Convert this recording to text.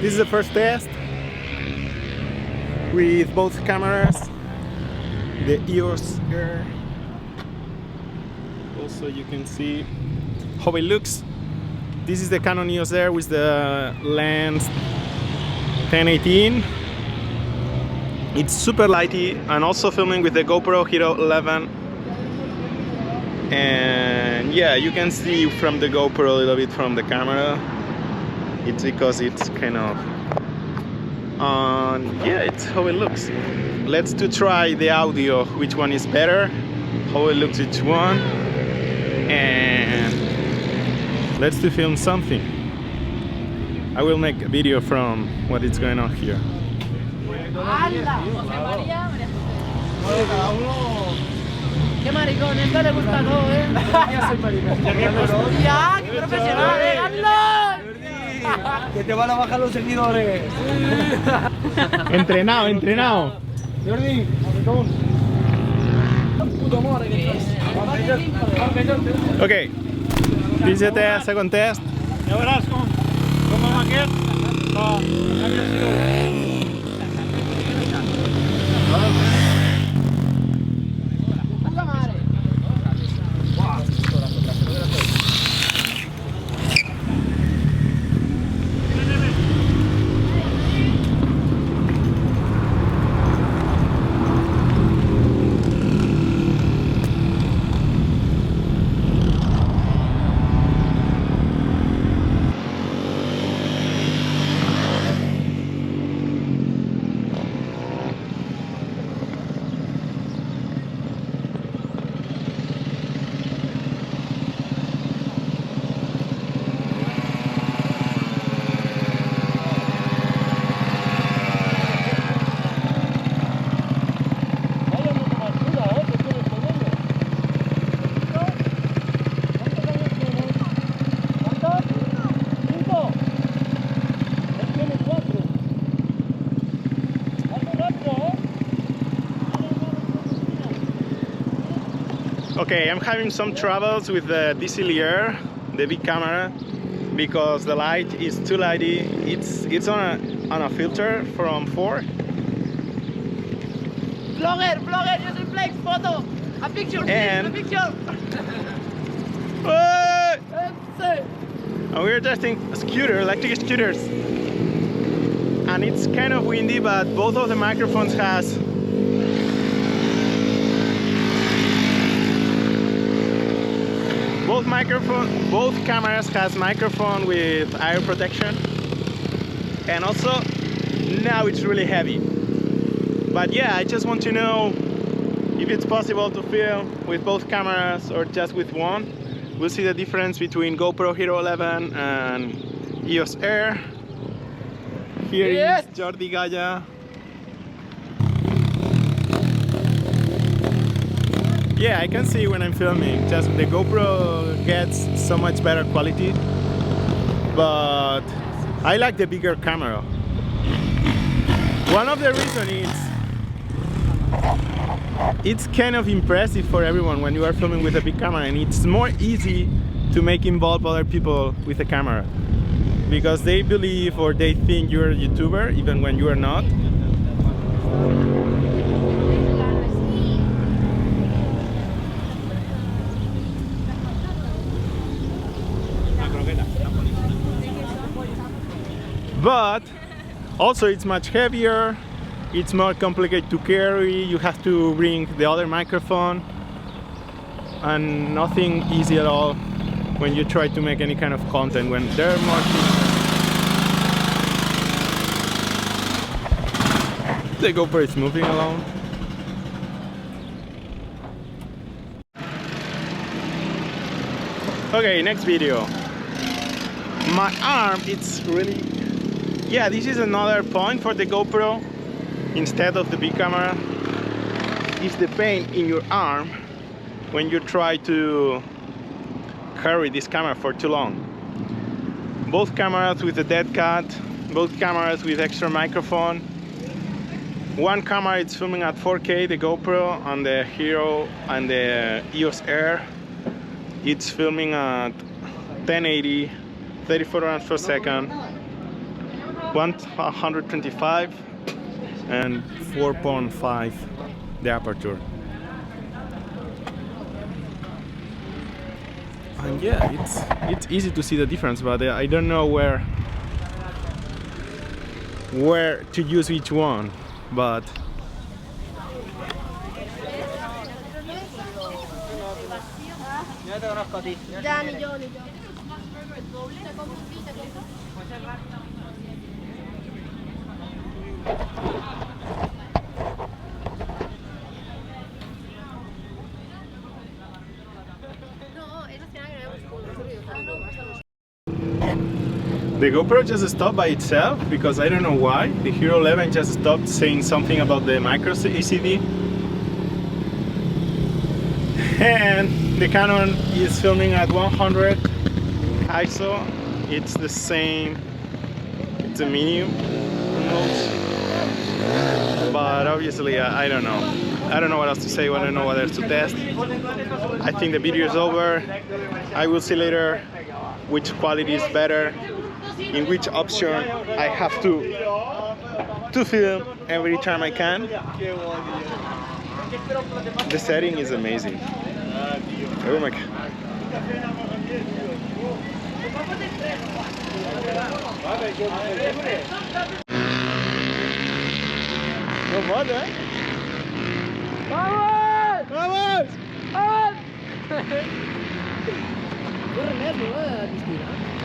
This is the first test with both cameras, the Eos Air. Also you can see how it looks. This is the Canon Eos Air with the lens 1018. It's super lighty, and also filming with the GoPro Hero 11. And yeah, you can see from the GoPro a little bit from the camera. It's because it's kind of yeah, it's how it looks. Let's try the audio, which one is better, how it looks each one, and let's film something. I will make a video from what is going on here. Qué maricón, esto le gusta todo, ¿eh? Yo soy maricón. ¡Ya, qué profesional, Carlos! Que te van a bajar los seguidores. Entrenado, entrenado. Jordi, puto more que es. Okay, this is the second test. Ya verás con maquet. Okay, I'm having some troubles with the Dslr, the big camera, because the light is too lighty. It's on a filter from 4. Vlogger, yo soy Flex, photo. A picture, please, a picture. And we're testing electric scooters. And it's kind of windy, but both of the microphones has both cameras has microphone with air protection, and also now it's really heavy. But yeah, I just want to know if it's possible to film with both cameras or just with one. We'll see the difference between GoPro Hero 11 and Eos Air. Here is Jordi Gaya. Yeah, I can see when I'm filming, just the GoPro gets so much better quality, but I like the bigger camera. One of the reasons is it's kind of impressive for everyone when you are filming with a big camera, and it's more easy to make involve other people with the camera because they believe or they think you're a YouTuber even when you are not. But also it's much heavier, it's more complicated to carry, you have to bring the other microphone, and nothing easy at all when you try to make any kind of content when there are more people. The GoPro is moving along. Okay, next video. My arm, it's really... Yeah, this is another point for the GoPro instead of the big camera. It's the pain in your arm when you try to carry this camera for too long. Both cameras with the dead cat, both cameras with extra microphone. One camera is filming at 4K, the GoPro, and the Hero and the Eos Air. It's filming at 1080, 34 frames per second. 125 and 4.5 the aperture. And yeah, it's easy to see the difference, but I don't know where to use each one. But the GoPro just stopped by itself because I don't know why. The Hero 11 just stopped saying something about the micro ACD. And the Canon is filming at 100 ISO. It's the same, it's a medium almost. But obviously I don't know. I don't know what else to say, I don't know what else to test. I think the video is over. I will see later which quality is better, in which option I have to film every time I can. The setting is amazing. Oh my God. No modo, eh? ¡Vamos! Vamos! ¡Vamos! Corre, Cristina.